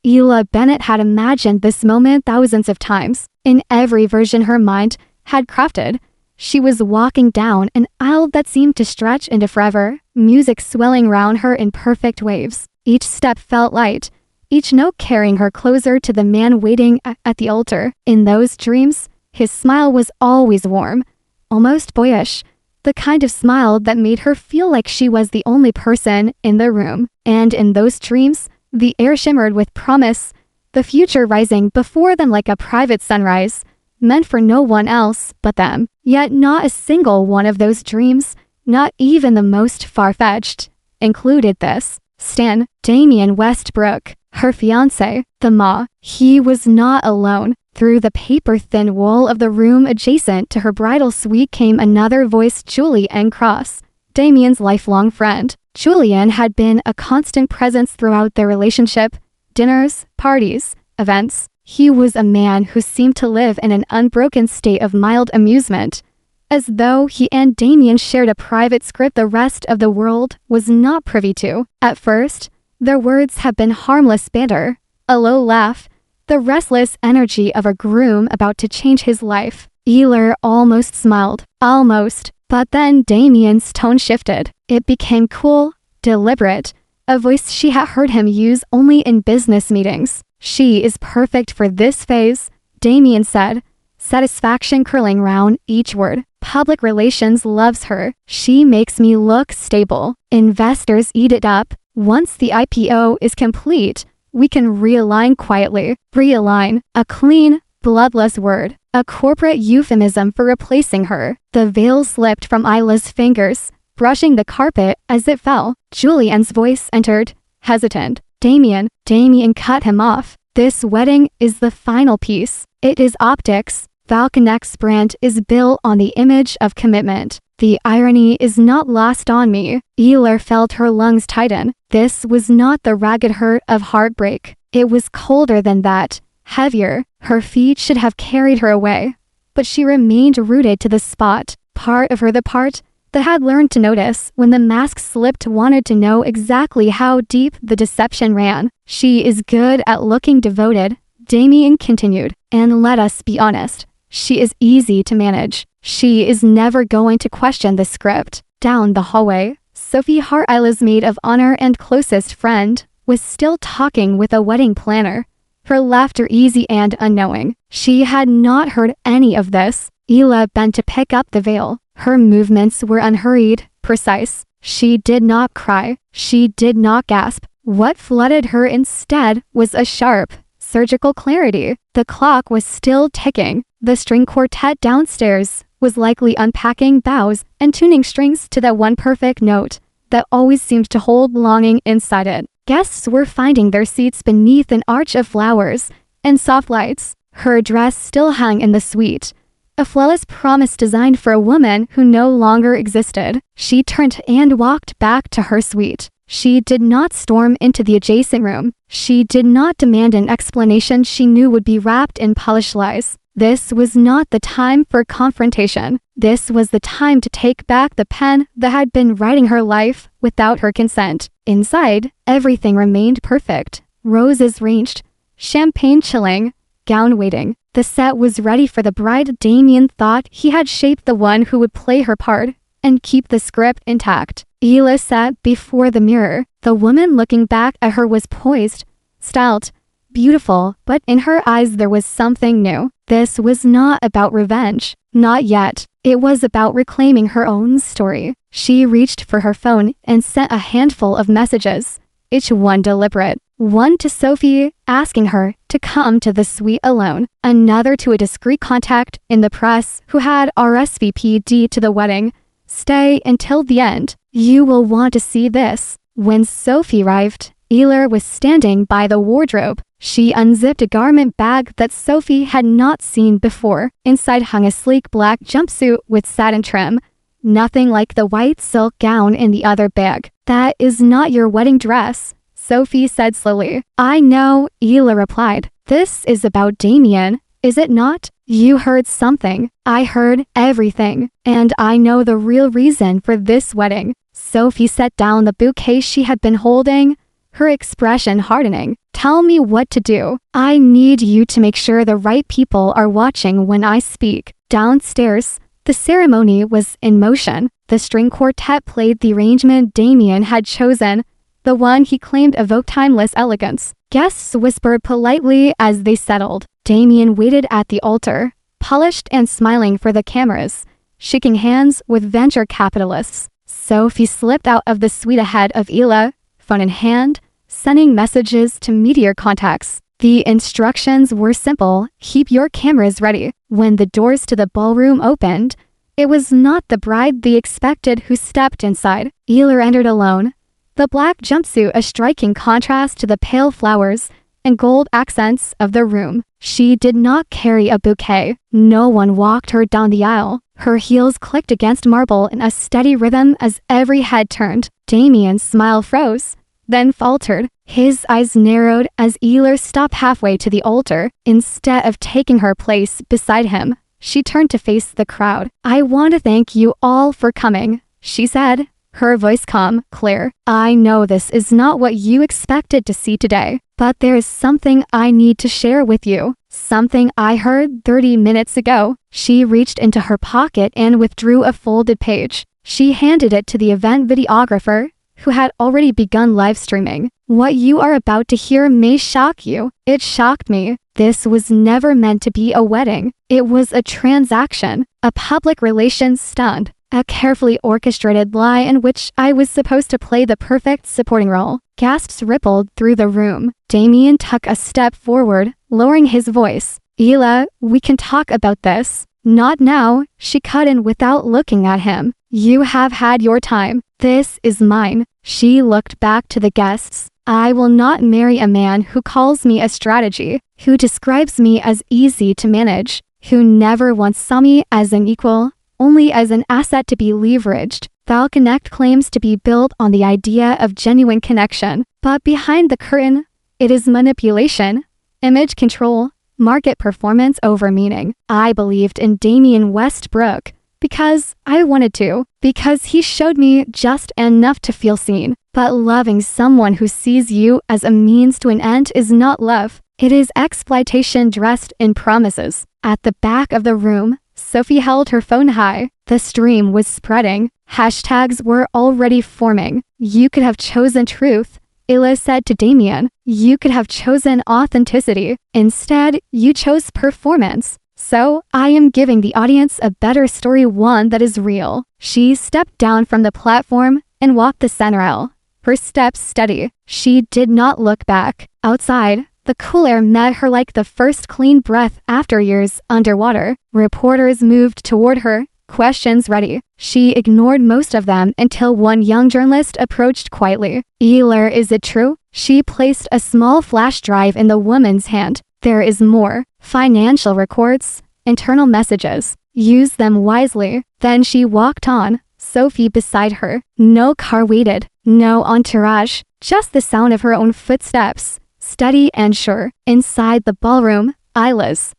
Ela Bennett had imagined this moment thousands of times, in every version her mind had crafted. She was walking down an aisle that seemed to stretch into forever, music swelling round her in perfect waves. Each step felt light, each note carrying her closer to the man waiting at the altar. In those dreams, his smile was always warm, almost boyish, the kind of smile that made her feel like she was the only person in the room. And in those dreams, the air shimmered with promise, the future rising before them like a private sunrise, meant for no one else but them. Yet not a single one of those dreams, not even the most far-fetched, included this. Stan, Damian Westbrook, her fiancé, the Ma. He was not alone. Through the paper-thin wall of the room adjacent to her bridal suite came another voice, Julian Cross, Damian's lifelong friend. Julian had been a constant presence throughout their relationship, dinners, parties, events. He was a man who seemed to live in an unbroken state of mild amusement, as though he and Damian shared a private script the rest of the world was not privy to. At first, their words had been harmless banter, a low laugh, the restless energy of a groom about to change his life. Eler almost smiled. Almost. But then Damian's tone shifted. It became cool, deliberate, a voice she had heard him use only in business meetings. She is perfect for this phase, Damian said, satisfaction curling round each word. Public relations loves her. She makes me look stable. Investors eat it up. Once the IPO is complete, we can realign quietly. Realign, a clean, bloodless word, a corporate euphemism for replacing her. The veil slipped from Isla's fingers, brushing the carpet as it fell. Julian's voice entered, hesitant. Damian cut him off. This wedding is the final piece. It is optics. Falconex's brand is built on the image of commitment. The irony is not lost on me. Eler felt her lungs tighten. This was not the ragged hurt of heartbreak. It was colder than that, heavier. Her feet should have carried her away, but she remained rooted to the spot. Part of her, the part that had learned to notice when the mask slipped, wanted to know exactly how deep the deception ran. She is good at looking devoted, Damian continued, and let us be honest. She is easy to manage. She is never going to question the script. Down the hallway, Sophie Hart, Isla's maid of honor and closest friend, was still talking with a wedding planner, her laughter easy and unknowing. She had not heard any of this. Ela bent to pick up the veil. Her movements were unhurried, precise. She did not cry. She did not gasp. What flooded her instead was a sharp, surgical clarity. The clock was still ticking. The string quartet downstairs was likely unpacking bows and tuning strings to that one perfect note that always seemed to hold longing inside it. Guests were finding their seats beneath an arch of flowers and soft lights. Her dress still hung in the suite, a flawless promise designed for a woman who no longer existed. She turned and walked back to her suite. She did not storm into the adjacent room. She did not demand an explanation she knew would be wrapped in polished lies. This was not the time for confrontation. This was the time to take back the pen that had been writing her life without her consent. Inside, everything remained perfect. Roses ranged, champagne chilling, gown waiting. The set was ready for the bride. Damian thought he had shaped the one who would play her part and keep the script intact. Ela sat before the mirror. The woman looking back at her was poised, styled, beautiful, but in her eyes there was something new. This was not about revenge. Not yet. It was about reclaiming her own story. She reached for her phone and sent a handful of messages, each one deliberate. One to Sophie, asking her to come to the suite alone. Another to a discreet contact in the press who had RSVP'd to the wedding. Stay until the end. You will want to see this. When Sophie arrived, Eler was standing by the wardrobe. She unzipped a garment bag that Sophie had not seen before. Inside hung a sleek black jumpsuit with satin trim, nothing like the white silk gown in the other bag. That is not your wedding dress, Sophie said slowly. I know, Ela replied. This is about Damian, is it not? You heard something. I heard everything. And I know the real reason for this wedding. Sophie set down the bouquet she had been holding, her expression hardening. Tell me what to do. I need you to make sure the right people are watching when I speak." Downstairs, the ceremony was in motion. The string quartet played the arrangement Damien had chosen, the one he claimed evoked timeless elegance. Guests whispered politely as they settled. Damien waited at the altar, polished and smiling for the cameras, shaking hands with venture capitalists. Sophie slipped out of the suite ahead of Ila, phone in hand, sending messages to media contacts. The instructions were simple: keep your cameras ready. When the doors to the ballroom opened, it was not the bride they expected who stepped inside. Ila entered alone, the black jumpsuit a striking contrast to the pale flowers and gold accents of the room. She did not carry a bouquet. No one walked her down the aisle. Her heels clicked against marble in a steady rhythm as every head turned. Damien's smile froze, then faltered. His eyes narrowed as Ila stopped halfway to the altar. Instead of taking her place beside him, she turned to face the crowd. "I want to thank you all for coming," she said, her voice calm, clear. "I know this is not what you expected to see today, but there is something I need to share with you. Something I heard 30 minutes ago." She reached into her pocket and withdrew a folded page. She handed it to the event videographer, who had already begun live streaming. "What you are about to hear may shock you. It shocked me. This was never meant to be a wedding. It was a transaction, a public relations stunt. A carefully orchestrated lie in which I was supposed to play the perfect supporting role." Gasps rippled through the room. Damien took a step forward, lowering his voice. "Ila, we can talk about this." "Not now," she cut in without looking at him. "You have had your time. This is mine." She looked back to the guests. "I will not marry a man who calls me a strategy, who describes me as easy to manage, who never once saw me as an equal, only as an asset to be leveraged." Valconnect claims to be built on the idea of genuine connection, but behind the curtain, it is manipulation, image control, market performance over meaning. I believed in Damien Westbrook because I wanted to, because he showed me just enough to feel seen. But loving someone who sees you as a means to an end is not love. It is exploitation dressed in promises. At the back of the room, Sophie held her phone high. The stream was spreading. Hashtags were already forming. "You could have chosen truth," Ila said to Damien. "You could have chosen authenticity. Instead, you chose performance. So, I am giving the audience a better story, one that is real." She stepped down from the platform and walked the center aisle, her steps steady. She did not look back. Outside, the cool air met her like the first clean breath after years underwater. Reporters moved toward her, questions ready. She ignored most of them until one young journalist approached quietly. "Ila, is it true?" She placed a small flash drive in the woman's hand. "There is more. Financial records, internal messages. Use them wisely." Then she walked on, Sophie beside her. No car waited, no entourage, just the sound of her own footsteps, steady and sure. Inside the ballroom, Ila's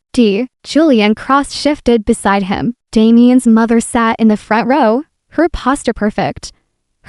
Julian cross-shifted beside him. Damien's mother sat in the front row, her posture perfect,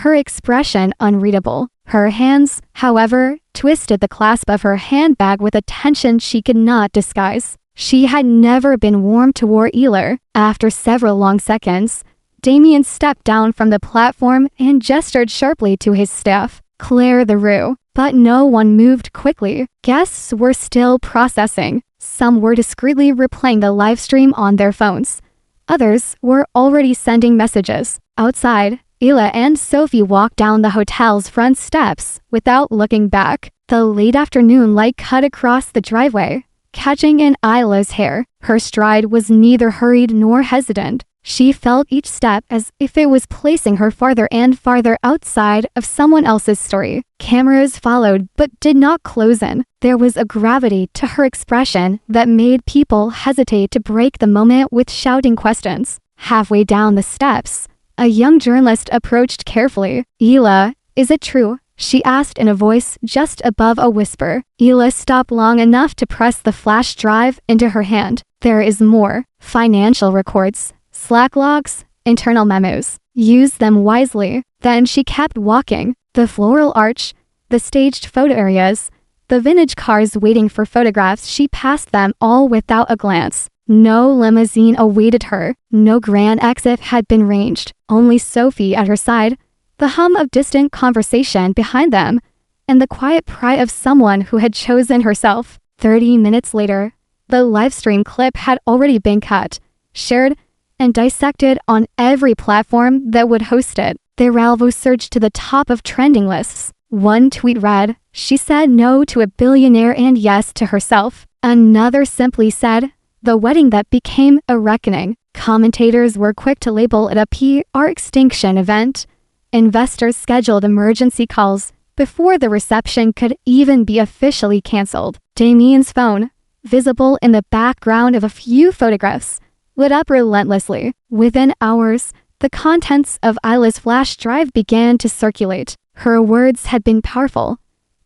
her expression unreadable. Her hands, however, twisted the clasp of her handbag with a tension she could not disguise. She had never been warm toward Ila. After several long seconds, Damien stepped down from the platform and gestured sharply to his staff. "Clear the room." But no one moved quickly. Guests were still processing. Some were discreetly replaying the live stream on their phones. Others were already sending messages. Outside, Ila and Sophie walked down the hotel's front steps without looking back. The late afternoon light cut across the driveway, catching in Ila's hair. Her stride was neither hurried nor hesitant. She felt each step as if it was placing her farther and farther outside of someone else's story. Cameras followed but did not close in. There was a gravity to her expression that made people hesitate to break the moment with shouting questions. Halfway down the steps, a young journalist approached carefully. "Ila, is it true?" she asked in a voice just above a whisper. Ila stopped long enough to press the flash drive into her hand. "There is more. Financial records, Slack logs, internal memos. Use them wisely." Then she kept walking. The floral arch, the staged photo areas, The vintage cars waiting for photographs, she passed them all without a glance. No limousine awaited her. No grand exit had been ranged. Only Sophie at her side, the hum of distant conversation behind them, and the quiet pride of someone who had chosen herself. 30 minutes later, the livestream clip had already been cut, shared, and dissected on every platform that would host it. The Ralvo surged to the top of trending lists. One tweet read, "She said no to a billionaire and yes to herself." Another simply said, "The wedding that became a reckoning." Commentators were quick to label it a PR extinction event. Investors scheduled emergency calls before the reception could even be officially canceled. Damien's phone, visible in the background of a few photographs, lit up relentlessly. Within hours, the contents of Isla's flash drive began to circulate. Her words had been powerful,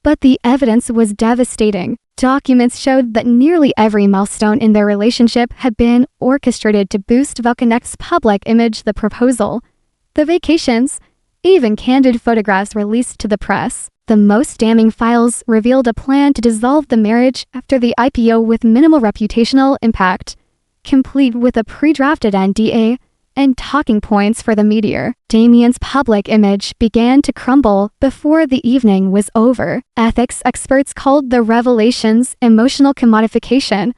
but the evidence was devastating. Documents showed that nearly every milestone in their relationship had been orchestrated to boost Vulcanec's public image. The proposal, the vacations, even candid photographs released to the press. The most damning files revealed a plan to dissolve the marriage after the IPO with minimal reputational impact, complete with a pre-drafted NDA and talking points for the media. Damien's public image began to crumble before the evening was over. Ethics experts called the revelations emotional commodification.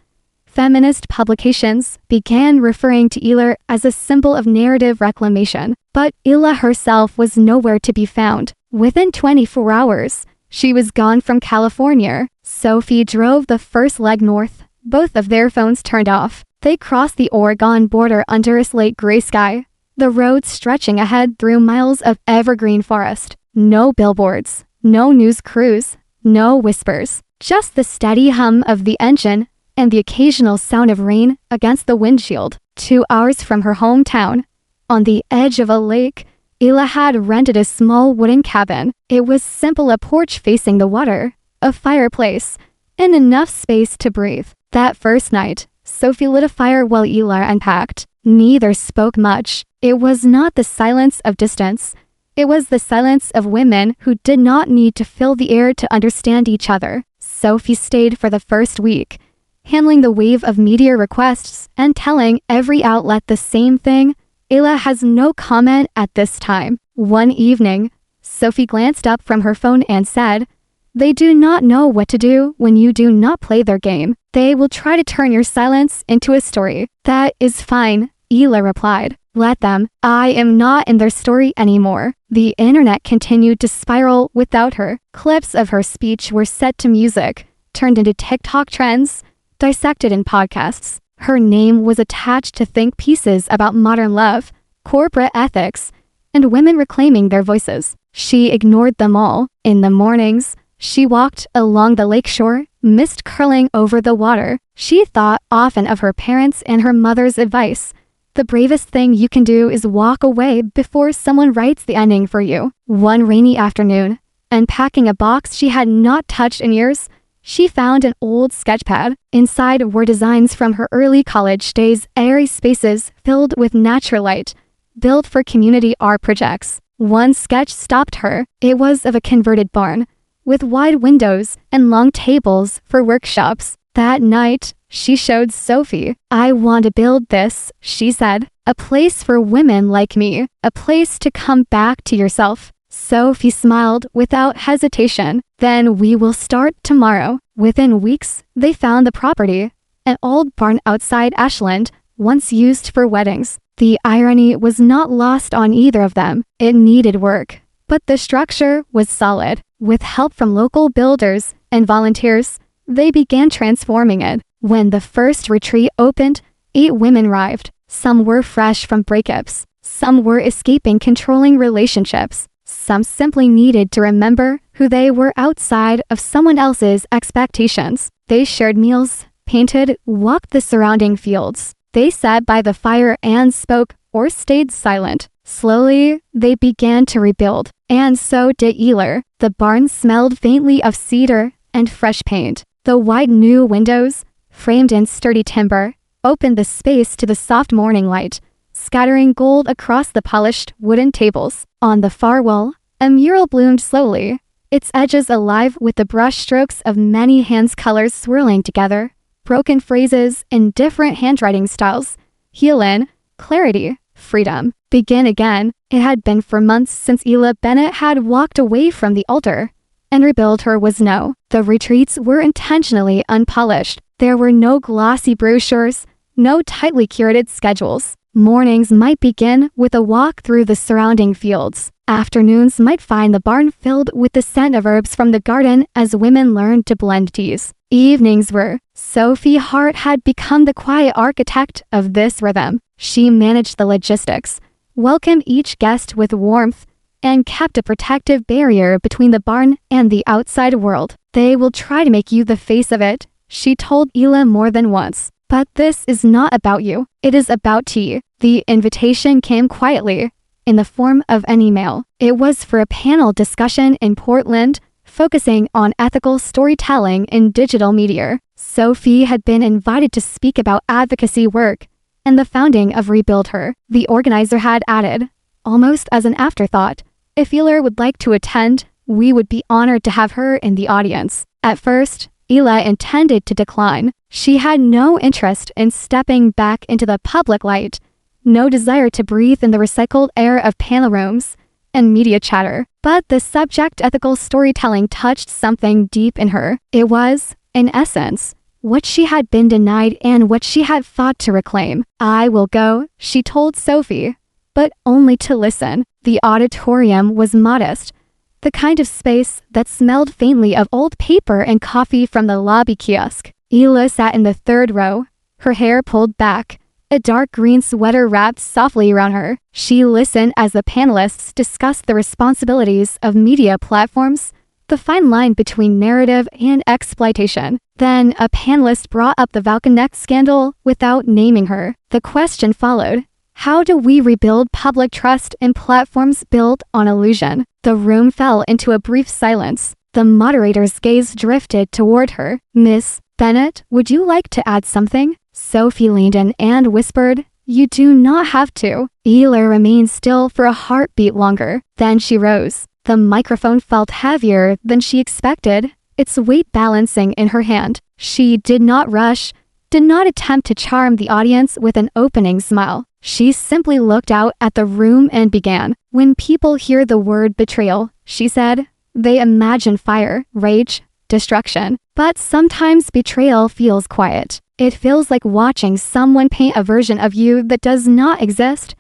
Feminist publications began referring to Isla as a symbol of narrative reclamation, but Isla herself was nowhere to be found. Within 24 hours, she was gone from California. Sophie drove the first leg north, both of their phones turned off. They crossed the Oregon border under a slate gray sky, the road stretching ahead through miles of evergreen forest. No billboards, no news crews, no whispers, just the steady hum of the engine and the occasional sound of rain against the windshield. 2 hours from her hometown, on the edge of a lake, Isla had rented a small wooden cabin. It was simple, a porch facing the water, a fireplace, and enough space to breathe. That first night, Sophie lit a fire while Isla unpacked. Neither spoke much. It was not the silence of distance. It was the silence of women who did not need to fill the air to understand each other. Sophie stayed for the first week, handling the wave of media requests and telling every outlet the same thing. Isla has no comment at this time. One evening, Sophie glanced up from her phone and said, "They do not know what to do when you do not play their game. They will try to turn your silence into a story." "That is fine," Isla replied. "Let them. I am not in their story anymore." The internet continued to spiral without her. Clips of her speech were set to music, turned into TikTok trends, dissected in podcasts. Her name was attached to think pieces about modern love, corporate ethics, and women reclaiming their voices. She ignored them all. In the mornings, she walked along the lakeshore, mist curling over the water. She thought often of her parents and her mother's advice. The bravest thing you can do is walk away before someone writes the ending for you. One rainy afternoon, unpacking a box she had not touched in years, she found an old sketchpad. Inside were designs from her early college days, airy spaces filled with natural light, built for community art projects. One sketch stopped her. It was of a converted barn, with wide windows and long tables for workshops. That night, she showed Sophie. "I want to build this," she said. "A place for women like me, a place to come back to yourself." Sophie smiled without hesitation. "Then we will start tomorrow." Within weeks, they found the property, an old barn outside Ashland, once used for weddings. The irony was not lost on either of them. It needed work, but the structure was solid. With help from local builders and volunteers, they began transforming it. When the first retreat opened, 8 women arrived. Some were fresh from breakups. Some were escaping controlling relationships. Some simply needed to remember who they were outside of someone else's expectations. They shared meals, painted, walked the surrounding fields. They sat by the fire and spoke or stayed silent. Slowly, they began to rebuild. And so did Isla. The barn smelled faintly of cedar and fresh paint. The wide new windows, framed in sturdy timber, opened the space to the soft morning light, scattering gold across the polished wooden tables. On the far wall, a mural bloomed slowly. its edges alive with the brushstrokes of many hands, colors swirling together, broken phrases in different handwriting styles. Heal in, clarity, freedom, begin again. It had been for months since Ela Bennett had walked away from the altar, and rebuild her was no. The retreats were intentionally unpolished. There were no glossy brochures, no tightly curated schedules. Mornings might begin with a walk through the surrounding fields. Afternoons might find the barn filled with the scent of herbs from the garden as women learned to blend teas. Evenings were. Sophie Hart had become the quiet architect of this rhythm. She managed the logistics, welcomed each guest with warmth, and kept a protective barrier between the barn and the outside world. They will try to make you the face of it, she told Ela more than once. But this is not about you. It is about tea. The invitation came quietly, in the form of an email. It was for a panel discussion in Portland, focusing on ethical storytelling in digital media. Sophie had been invited to speak about advocacy work and the founding of Rebuild Her. The organizer had added, almost as an afterthought, if Ela would like to attend, we would be honored to have her in the audience. At first, Ela intended to decline. She had no interest in stepping back into the public light, no desire to breathe in the recycled air of panel rooms and media chatter. But the subject ethical storytelling touched something deep in her. It was, in essence, what she had been denied and what she had fought to reclaim. I will go, she told Sophie, but only to listen. The auditorium was modest, the kind of space that smelled faintly of old paper and coffee from the lobby kiosk. Ela sat in the third row, her hair pulled back, a dark green sweater wrapped softly around her. She listened as the panelists discussed the responsibilities of media platforms, the fine line between narrative and exploitation. Then a panelist brought up the Valconnect scandal without naming her. The question followed. How do we rebuild public trust in platforms built on illusion? The room fell into a brief silence. The moderator's gaze drifted toward her. Miss Bennett, would you like to add something? Sophie leaned in and whispered, you do not have to. Ela remained still for a heartbeat longer. Then she rose. The microphone felt heavier than she expected, its weight balancing in her hand. She did not rush, did not attempt to charm the audience with an opening smile. She simply looked out at the room and began. When people hear the word betrayal, she said, they imagine fire, rage, destruction. But sometimes betrayal feels quiet. It feels like watching someone paint a version of you that does not exist,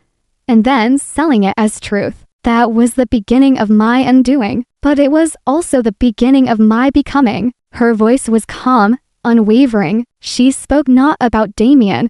and then selling it as truth. That was the beginning of my undoing, but it was also the beginning of my becoming. Her voice was calm, unwavering. She spoke not about Damien,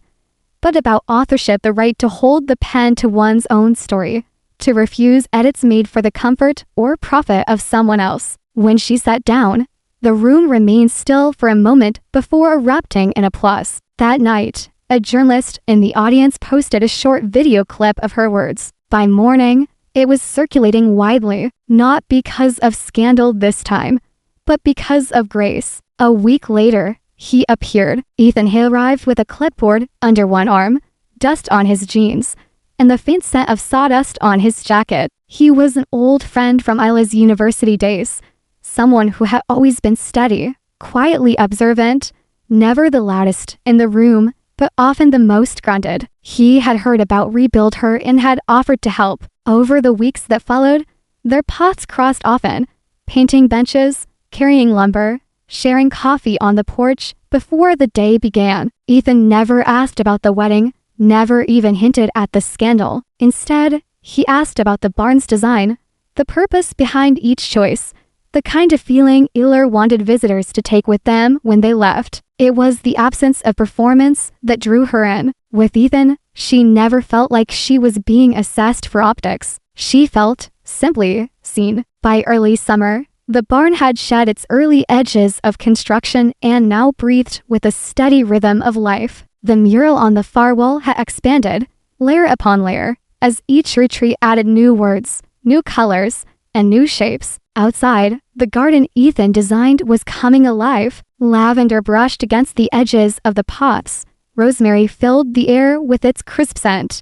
but about authorship, the right to hold the pen to one's own story, to refuse edits made for the comfort or profit of someone else. When she sat down, the room remained still for a moment before erupting in applause. That night, a journalist in the audience posted a short video clip of her words. By morning, it was circulating widely, not because of scandal this time, but because of grace. A week later, he appeared. Ethan Hill arrived with a clipboard under one arm, dust on his jeans, and the faint scent of sawdust on his jacket. He was an old friend from Isla's university days, someone who had always been steady, quietly observant, never the loudest in the room, but often the most grounded. He had heard about Rebuild Her and had offered to help. Over the weeks that followed, their paths crossed often, painting benches, carrying lumber, sharing coffee on the porch before the day began. Ethan never asked about the wedding, never even hinted at the scandal. Instead, he asked about the barn's design, the purpose behind each choice, the kind of feeling Ela wanted visitors to take with them when they left. It was the absence of performance that drew her in. With Ethan, she never felt like she was being assessed for optics. She felt, simply, seen. By early summer, the barn had shed its early edges of construction and now breathed with a steady rhythm of life. The mural on the far wall had expanded, layer upon layer, as each retreat added new words, new colors, and new shapes. Outside, the garden Ethan designed was coming alive. Lavender brushed against the edges of the pots. Rosemary filled the air with its crisp scent,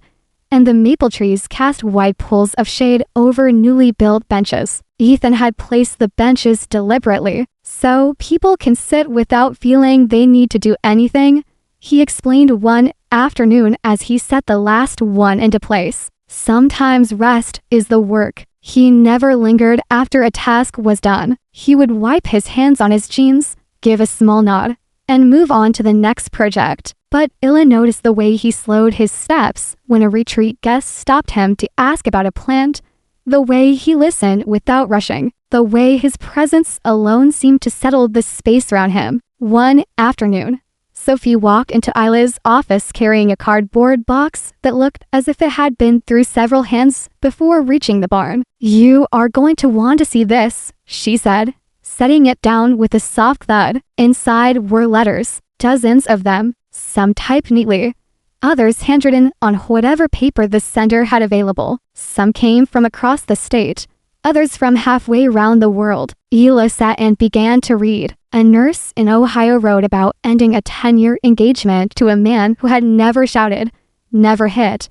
and the maple trees cast wide pools of shade over newly built benches. Ethan had placed the benches deliberately, so people can sit without feeling they need to do anything. He explained one afternoon as he set the last one into place. Sometimes rest is the work. He never lingered after a task was done. He would wipe his hands on his jeans, give a small nod, and move on to the next project. But Illa noticed the way he slowed his steps when a retreat guest stopped him to ask about a plant, the way he listened without rushing, the way his presence alone seemed to settle the space around him. One afternoon, Sophie walked into Isla's office carrying a cardboard box that looked as if it had been through several hands before reaching the barn. "You are going to want to see this," she said, setting it down with a soft thud. Inside were letters, dozens of them, some typed neatly, others handwritten on whatever paper the sender had available. Some came from across the state, others from halfway around the world. Ila sat and began to read. A nurse in Ohio wrote about ending a 10-year engagement to a man who had never shouted, never hit,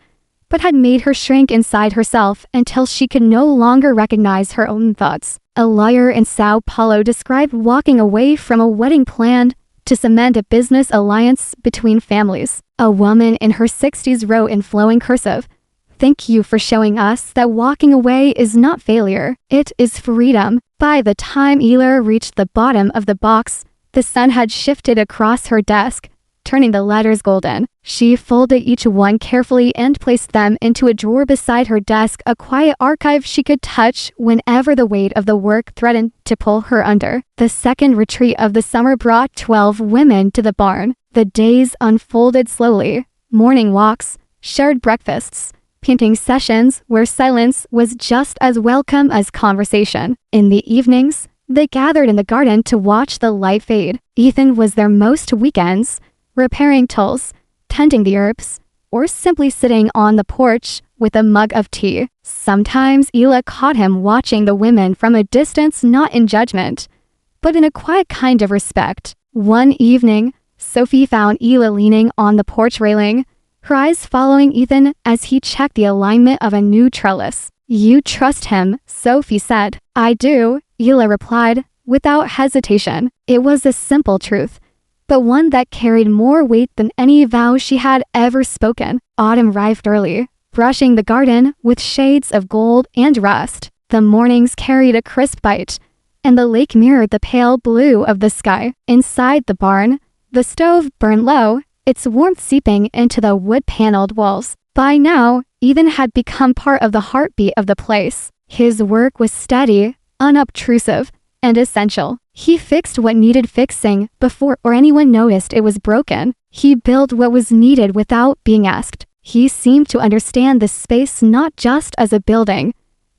but had made her shrink inside herself until she could no longer recognize her own thoughts. A lawyer in Sao Paulo described walking away from a wedding planned to cement a business alliance between families. A woman in her 60s wrote in flowing cursive, "Thank you for showing us that walking away is not failure, it is freedom." By the time Ela reached the bottom of the box, the sun had shifted across her desk, turning the letters golden. She folded each one carefully and placed them into a drawer beside her desk, a quiet archive she could touch whenever the weight of the work threatened to pull her under. The second retreat of the summer brought 12 women to the barn. The days unfolded slowly. Morning walks, shared breakfasts, painting sessions where silence was just as welcome as conversation. In the evenings, they gathered in the garden to watch the light fade. Ethan was there most weekends, repairing tools, tending the herbs, or simply sitting on the porch with a mug of tea. Sometimes Ela caught him watching the women from a distance, not in judgment, but in a quiet kind of respect. One evening, Sophie found Ela leaning on the porch railing, her eyes following Ethan as he checked the alignment of a new trellis. "You trust him," Sophie said. "I do," Ela replied, without hesitation. It was a simple truth, but one that carried more weight than any vow she had ever spoken. Autumn arrived early, brushing the garden with shades of gold and rust. The mornings carried a crisp bite, and the lake mirrored the pale blue of the sky. Inside the barn, the stove burned low, its warmth seeping into the wood-paneled walls. By now, Ethan had become part of the heartbeat of the place. His work was steady, unobtrusive, and essential. He fixed what needed fixing before anyone noticed it was broken. He built what was needed without being asked. He seemed to understand the space not just as a building,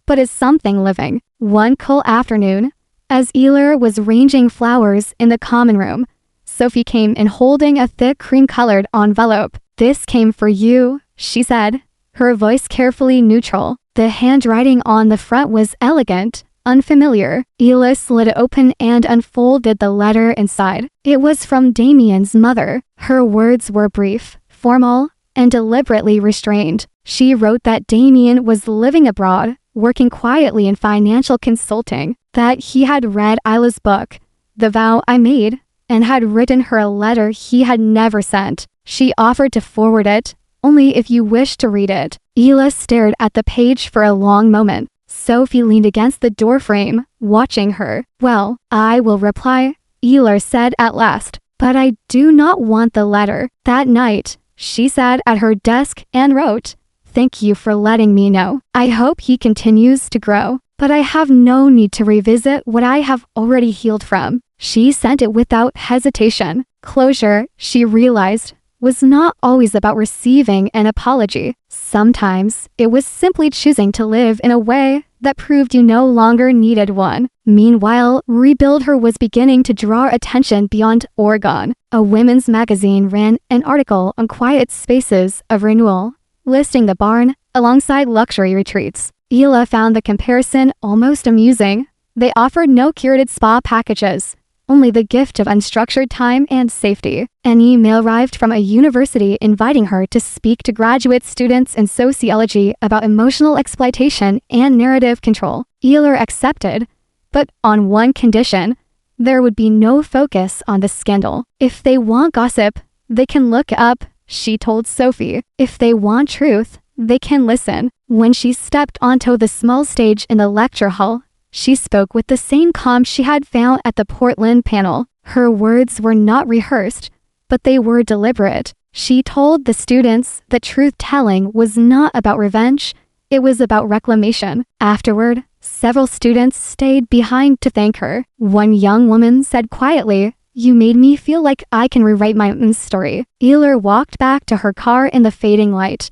but as something living. One cool afternoon, as Eler was arranging flowers in the common room, Sophie came in holding a thick cream-colored envelope. "This came for you," she said, her voice carefully neutral. The handwriting on the front was elegant, unfamiliar. Ela slid it open and unfolded the letter inside. It was from Damien's mother. Her words were brief, formal, and deliberately restrained. She wrote that Damien was living abroad, working quietly in financial consulting, that he had read Isla's book, The Vow I Made, and had written her a letter he had never sent. She offered to forward it, only if you wished to read it. Ela stared at the page for a long moment. Sophie leaned against the doorframe, watching her. "Well, I will reply," Ela said at last, "but I do not want the letter." That night, she sat at her desk and wrote, "Thank you for letting me know. I hope he continues to grow, but I have no need to revisit what I have already healed from." She sent it without hesitation. Closure, she realized, was not always about receiving an apology. Sometimes it was simply choosing to live in a way that proved you no longer needed one. Meanwhile, Rebuild Her was beginning to draw attention beyond Oregon. A women's magazine ran an article on quiet spaces of renewal, listing the barn alongside luxury retreats. Ela found the comparison almost amusing. They offered no curated spa packages, only the gift of unstructured time and safety. An email arrived from a university inviting her to speak to graduate students in sociology about emotional exploitation and narrative control. Eiler accepted, but on one condition: there would be no focus on the scandal. If they want gossip, they can look up, she told Sophie. If they want truth, they can listen. When she stepped onto the small stage in the lecture hall, she spoke with the same calm she had found at the Portland panel. Her words were not rehearsed, but they were deliberate. She told the students that truth-telling was not about revenge, it was about reclamation. Afterward, several students stayed behind to thank her. One young woman said quietly, "You made me feel like I can rewrite my own story." Eiler walked back to her car in the fading light,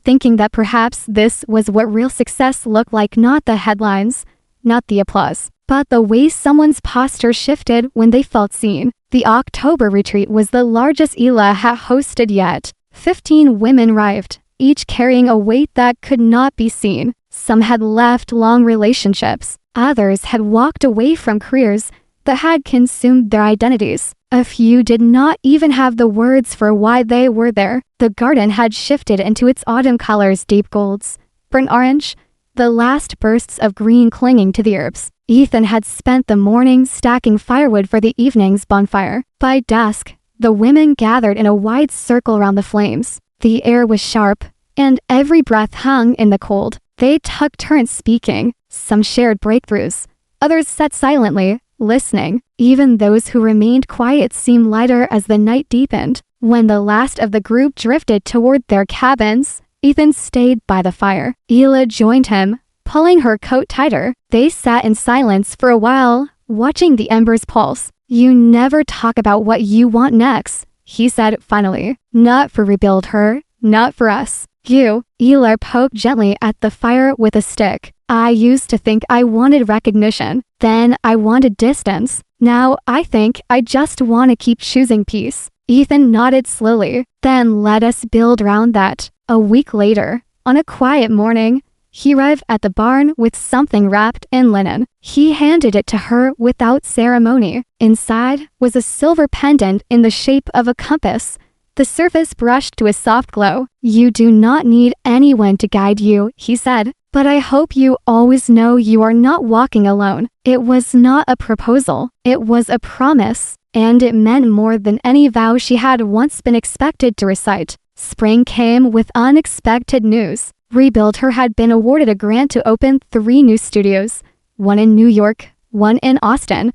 thinking that perhaps this was what real success looked like, not the headlines, not the applause, but the way someone's posture shifted when they felt seen. The October retreat was the largest Eiler had hosted yet. 15 women arrived, each carrying a weight that could not be seen. Some had left long relationships. Others had walked away from careers that had consumed their identities. A few did not even have the words for why they were there. The garden had shifted into its autumn colors: deep golds, burnt orange, the last bursts of green clinging to the herbs. Ethan had spent the morning stacking firewood for the evening's bonfire. By dusk, the women gathered in a wide circle around the flames. The air was sharp, and every breath hung in the cold. They took turns speaking. Some shared breakthroughs. Others sat silently, listening. Even those who remained quiet seemed lighter as the night deepened. When the last of the group drifted toward their cabins, Ethan stayed by the fire. Eiler joined him, pulling her coat tighter. They sat in silence for a while, watching the embers pulse. "You never talk about what you want next," he said finally. "Not for Rebuild Her, not for us. You." Eiler poked gently at the fire with a stick. "I used to think I wanted recognition. Then I wanted distance. Now I think I just want to keep choosing peace." Ethan nodded slowly. "Then let us build around that." A week later, on a quiet morning, he arrived at the barn with something wrapped in linen. He handed it to her without ceremony. Inside was a silver pendant in the shape of a compass. The surface brushed to a soft glow. "You do not need anyone to guide you," he said, "but I hope you always know you are not walking alone." It was not a proposal. It was a promise, and it meant more than any vow she had once been expected to recite. Spring came with unexpected news. Rebuild Her had been awarded a grant to open 3 new studios, one in New York, one in Austin,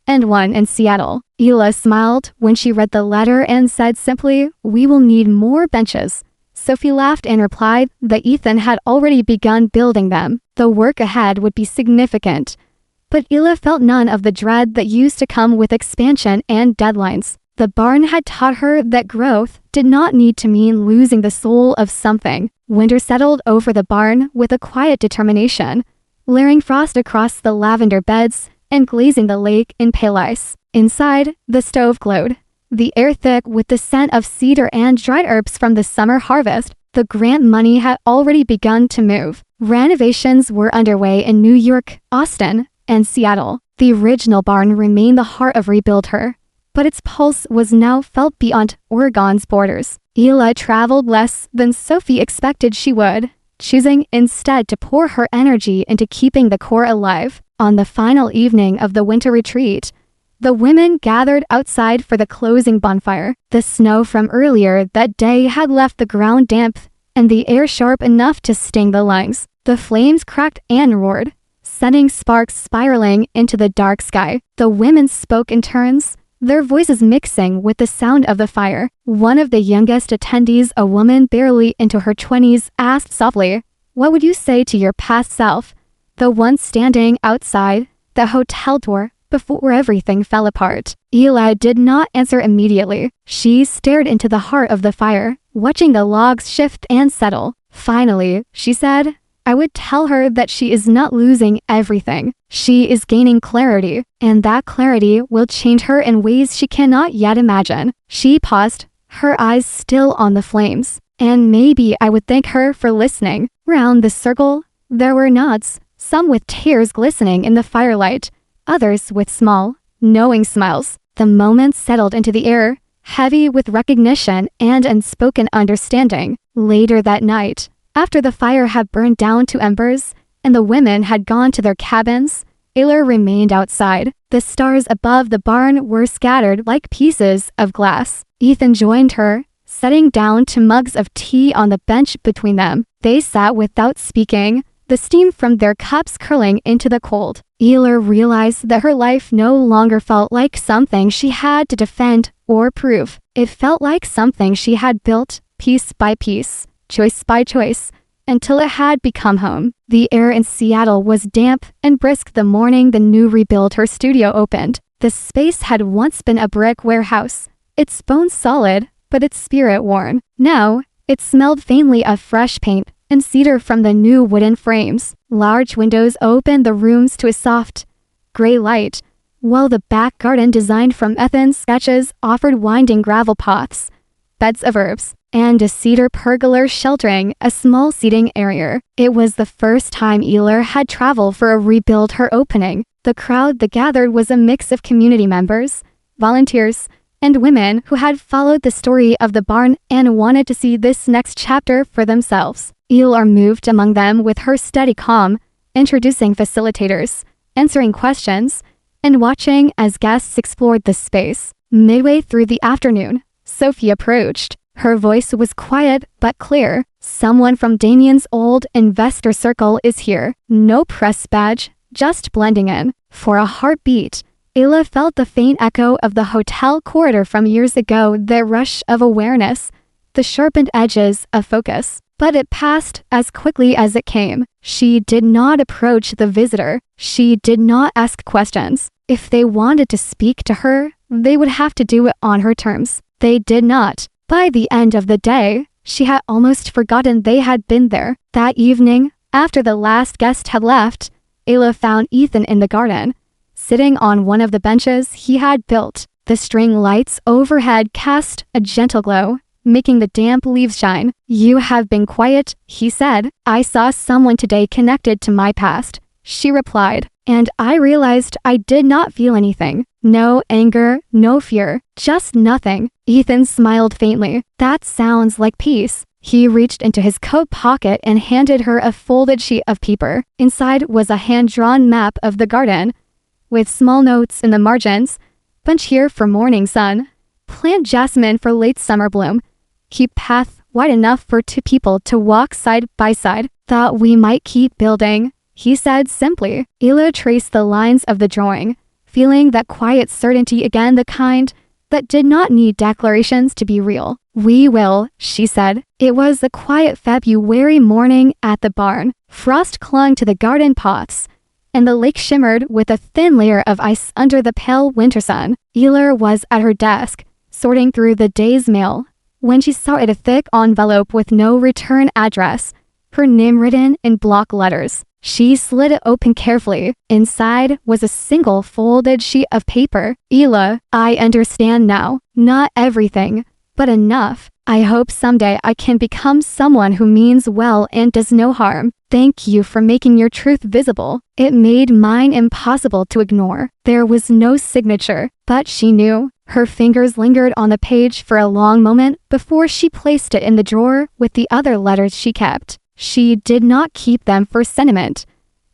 and one in Seattle. Eiler smiled when she read the letter and said simply, "We will need more benches." Sophie laughed and replied that Ethan had already begun building them. The work ahead would be significant, but Eiler felt none of the dread that used to come with expansion and deadlines. The barn had taught her that growth did not need to mean losing the soul of something. Winter settled over the barn with a quiet determination, layering frost across the lavender beds and glazing the lake in pale ice. Inside, the stove glowed, the air thick with the scent of cedar and dried herbs from the summer harvest. The grant money had already begun to move. Renovations were underway in New York, Austin, and Seattle. The original barn remained the heart of Rebuild Her, but its pulse was now felt beyond Oregon's borders. Eiler traveled less than Sophie expected she would, choosing instead to pour her energy into keeping the core alive. On the final evening of the winter retreat, the women gathered outside for the closing bonfire. The snow from earlier that day had left the ground damp and the air sharp enough to sting the lungs. The flames cracked and roared, sending sparks spiraling into the dark sky. The women spoke in turns, their voices mixing with the sound of the fire. One of the youngest attendees, a woman barely into her 20s, asked softly, "What would you say to your past self, the one standing outside the hotel door before everything fell apart?" Eiler did not answer immediately. She stared into the heart of the fire, watching the logs shift and settle. Finally, she said, "I would tell her that she is not losing everything. She is gaining clarity, and that clarity will change her in ways she cannot yet imagine." She paused, her eyes still on the flames. "And maybe I would thank her for listening." Round the circle, there were nods, some with tears glistening in the firelight, others with small, knowing smiles. The moment settled into the air, heavy with recognition and unspoken understanding. Later that night, after the fire had burned down to embers and the women had gone to their cabins, Ayla remained outside. The stars above the barn were scattered like pieces of glass. Ethan joined her, setting down 2 mugs of tea on the bench between them. They sat without speaking, the steam from their cups curling into the cold. Ayla realized that her life no longer felt like something she had to defend or prove. It felt like something she had built, piece by piece, choice by choice, until it had become home. The air in Seattle was damp and brisk the morning the new rebuild her studio opened. The space had once been a brick warehouse, its bones solid, but its spirit worn. Now, it smelled faintly of fresh paint and cedar from the new wooden frames. Large windows opened the rooms to a soft, gray light, while the back garden designed from Ethan's sketches offered winding gravel paths, beds of herbs, and a cedar pergola sheltering a small seating area. It was the first time Ayla had traveled for a rebuild her opening. The crowd that gathered was a mix of community members, volunteers, and women who had followed the story of the barn and wanted to see this next chapter for themselves. Ayla moved among them with her steady calm, introducing facilitators, answering questions, and watching as guests explored the space. Midway through the afternoon, Sophie approached. Her voice was quiet but clear. "Someone from Damien's old investor circle is here. No press badge, just blending in." For a heartbeat, Ayla felt the faint echo of the hotel corridor from years ago, the rush of awareness, the sharpened edges of focus. But it passed as quickly as it came. She did not approach the visitor. She did not ask questions. If they wanted to speak to her, they would have to do it on her terms. They did not. By the end of the day, she had almost forgotten they had been there. That evening, after the last guest had left, Ayla found Ethan in the garden, sitting on one of the benches he had built. The string lights overhead cast a gentle glow, making the damp leaves shine. "You have been quiet," he said. "I saw someone today connected to my past," she replied, "and I realized I did not feel anything. No anger, no fear, just nothing." Ethan smiled faintly. "That sounds like peace." He reached into his coat pocket and handed her a folded sheet of paper. Inside was a hand-drawn map of the garden, with small notes in the margins. "Bunch here for morning sun. Plant jasmine for late summer bloom. Keep path wide enough for 2 people to walk side by side. Thought we might keep building," he said simply. Ayla traced the lines of the drawing, feeling that quiet certainty again, the kind that did not need declarations to be real. "We will," she said. It was a quiet February morning at the barn. Frost clung to the garden pots, and the lake shimmered with a thin layer of ice under the pale winter sun. Ayla was at her desk, sorting through the day's mail, when she saw a thick envelope with no return address, her name written in block letters. She slid it open carefully. Inside was a single folded sheet of paper. "Ayla, I understand now. Not everything, but enough. I hope someday I can become someone who means well and does no harm. Thank you for making your truth visible. It made mine impossible to ignore." There was no signature, but she knew. Her fingers lingered on the page for a long moment before she placed it in the drawer with the other letters she kept. She did not keep them for sentiment,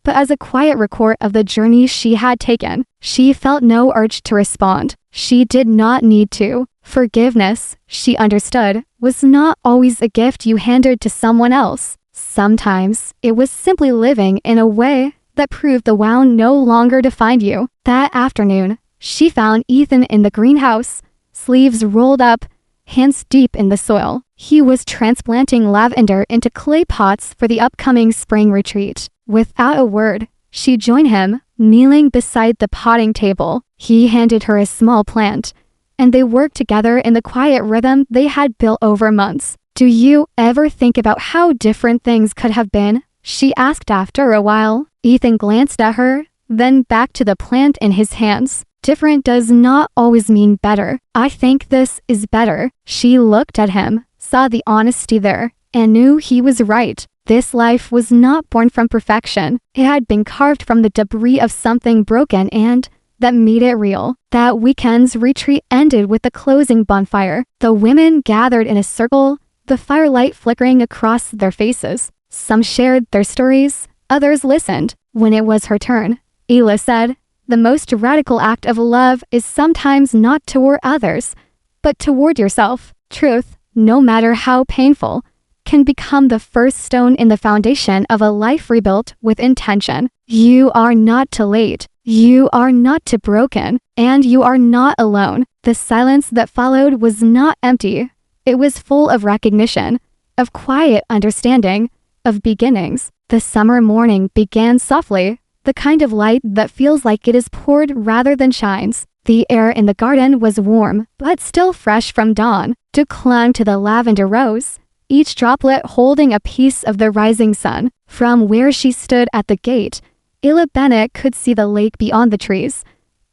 but as a quiet record of the journey she had taken. She felt no urge to respond. She did not need to. Forgiveness, she understood, was not always a gift you handed to someone else. Sometimes, it was simply living in a way that proved the wound no longer defined you. That afternoon, she found Ethan in the greenhouse, sleeves rolled up, hands deep in the soil. He was transplanting lavender into clay pots for the upcoming spring retreat. Without a word, she joined him, kneeling beside the potting table. He handed her a small plant, and they worked together in the quiet rhythm they had built over months. "Do you ever think about how different things could have been?" she asked after a while. Ethan glanced at her, then back to the plant in his hands. "Different does not always mean better. I think this is better." She looked at him, saw the honesty there, and knew he was right. This life was not born from perfection. It had been carved from the debris of something broken and that made it real. That weekend's retreat ended with the closing bonfire. The women gathered in a circle, the firelight flickering across their faces. Some shared their stories, others listened. When it was her turn, Ela said, "The most radical act of love is sometimes not toward others, but toward yourself. Truth, no matter how painful, can become the first stone in the foundation of a life rebuilt with intention. You are not too late. You are not too broken, and you are not alone." The silence that followed was not empty. It was full of recognition, of quiet understanding, of beginnings. The summer morning began softly, the kind of light that feels like it is poured rather than shines. The air in the garden was warm, but still fresh from dawn. Dew clung to the lavender rose, each droplet holding a piece of the rising sun. From where she stood at the gate, Ella Bennett could see the lake beyond the trees.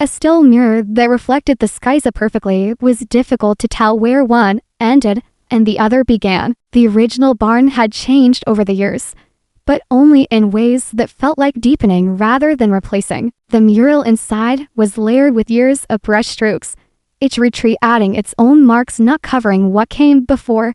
A still mirror that reflected the sky so perfectly it was difficult to tell where one ended and the other began. The original barn had changed over the years, but only in ways that felt like deepening rather than replacing. The mural inside was layered with years of brush strokes, each retreat adding its own marks, not covering what came before,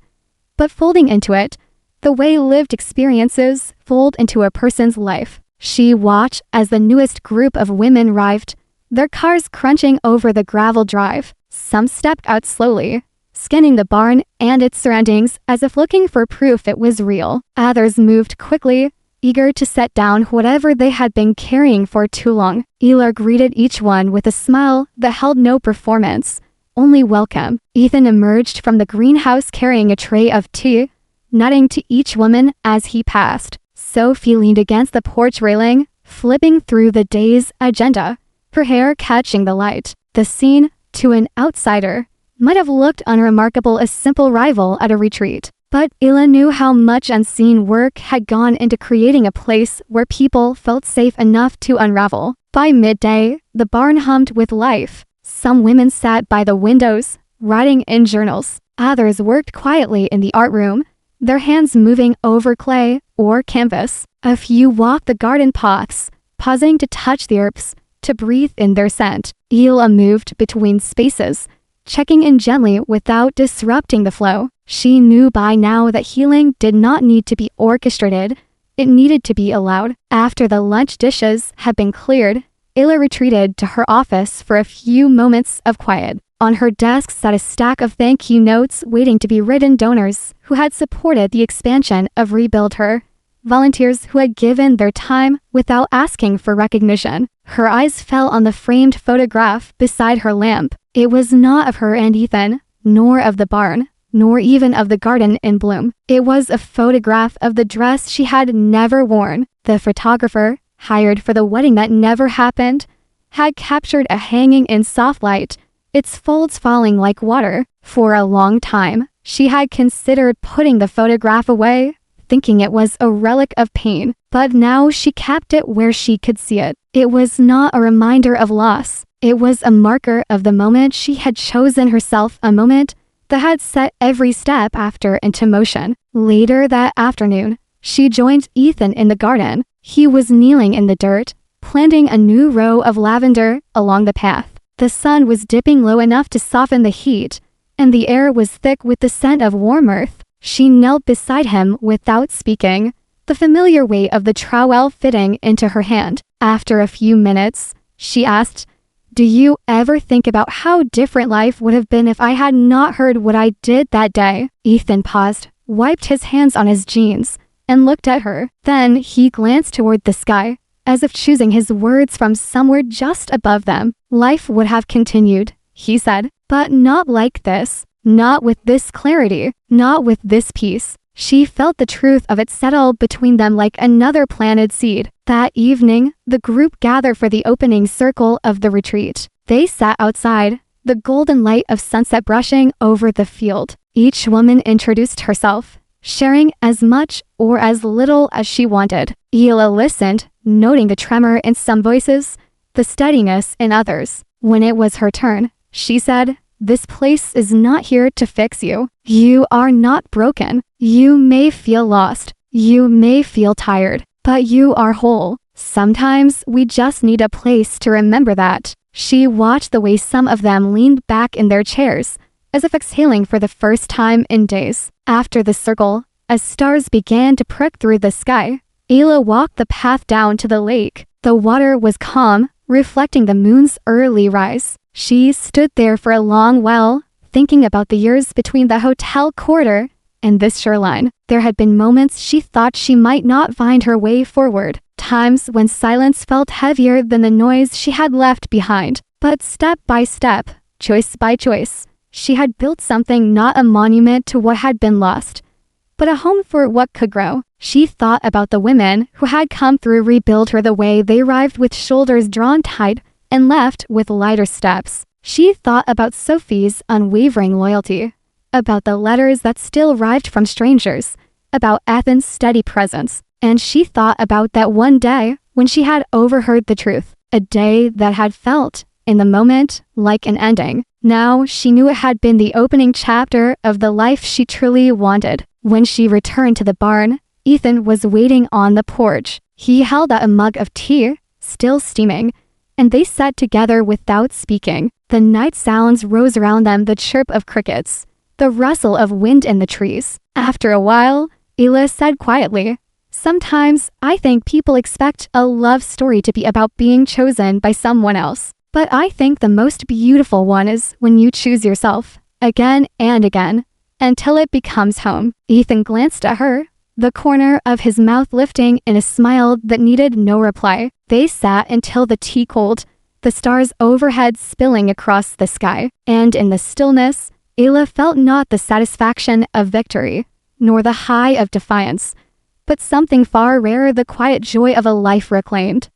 but folding into it, the way lived experiences fold into a person's life. She watched as the newest group of women arrived, their cars crunching over the gravel drive. Some stepped out slowly, scanning the barn and its surroundings as if looking for proof it was real. Others moved quickly, eager to set down whatever they had been carrying for too long. Ela greeted each one with a smile that held no performance, only welcome. Ethan emerged from the greenhouse carrying a tray of tea, nodding to each woman as he passed. Sophie leaned against the porch railing, flipping through the day's agenda, her hair catching the light. The scene, to an outsider, might have looked unremarkable, a simple rival at a retreat. But Ela knew how much unseen work had gone into creating a place where people felt safe enough to unravel. By midday, the barn hummed with life. Some women sat by the windows, writing in journals. Others worked quietly in the art room, their hands moving over clay or canvas. A few walked the garden paths, pausing to touch the herbs, to breathe in their scent. Ela moved between spaces, checking in gently without disrupting the flow. She knew by now that healing did not need to be orchestrated, it needed to be allowed. After the lunch dishes had been cleared, Ela retreated to her office for a few moments of quiet. On her desk sat a stack of thank you notes waiting to be written. Donors who had supported the expansion of Rebuild Her, volunteers who had given their time without asking for recognition. Her eyes fell on the framed photograph beside her lamp. It was not of her and Ethan, nor of the barn, nor even of the garden in bloom. It was a photograph of the dress she had never worn. The photographer, hired for the wedding that never happened, had captured a hanging in soft light, its folds falling like water. For a long time, she had considered putting the photograph away, thinking it was a relic of pain. But now she kept it where she could see it. It was not a reminder of loss. It was a marker of the moment she had chosen herself, a moment that had set every step after into motion. Later that afternoon, she joined Ethan in the garden. He was kneeling in the dirt, planting a new row of lavender along the path. The sun was dipping low enough to soften the heat, and the air was thick with the scent of warm earth. She knelt beside him without speaking, the familiar weight of the trowel fitting into her hand. After a few minutes, she asked, "Do you ever think about how different life would have been if I had not heard what I did that day?" Ethan paused, wiped his hands on his jeans, and looked at her. Then he glanced toward the sky, as if choosing his words from somewhere just above them. "Life would have continued," he said, "but not like this. Not with this clarity, not with this peace." She felt the truth of it settle between them like another planted seed. That evening, the group gathered for the opening circle of the retreat. They sat outside, the golden light of sunset brushing over the field. Each woman introduced herself, sharing as much or as little as she wanted. Ela listened, noting the tremor in some voices, the steadiness in others. When it was her turn, she said, "This place is not here to fix you. You are not broken. You may feel lost. You may feel tired, but you are whole. Sometimes we just need a place to remember that." She watched the way some of them leaned back in their chairs, as if exhaling for the first time in days. After the circle, as stars began to prick through the sky, Ayla walked the path down to the lake. The water was calm, reflecting the moon's early rise. She stood there for a long while, thinking about the years between the hotel corridor and this shoreline. There had been moments she thought she might not find her way forward, times when silence felt heavier than the noise she had left behind. But step by step, choice by choice, she had built something, not a monument to what had been lost, but a home for what could grow. She thought about the women who had come through rebuild her, the way they arrived with shoulders drawn tight and left with lighter steps. She thought about Sophie's unwavering loyalty, about the letters that still arrived from strangers, about Ethan's steady presence, and she thought about that one day when she had overheard the truth, a day that had felt, in the moment, like an ending. Now she knew it had been the opening chapter of the life she truly wanted. When she returned to the barn, Ethan was waiting on the porch. He held out a mug of tea, still steaming, and they sat together without speaking. The night sounds rose around them, the chirp of crickets, the rustle of wind in the trees. After a while, Ayla said quietly, "Sometimes I think people expect a love story to be about being chosen by someone else. But I think the most beautiful one is when you choose yourself, again and again, until it becomes home." Ethan glanced at her, the corner of his mouth lifting in a smile that needed no reply. They sat until the tea cooled, the stars overhead spilling across the sky. And in the stillness, Ayla felt not the satisfaction of victory, nor the high of defiance, but something far rarer, the quiet joy of a life reclaimed.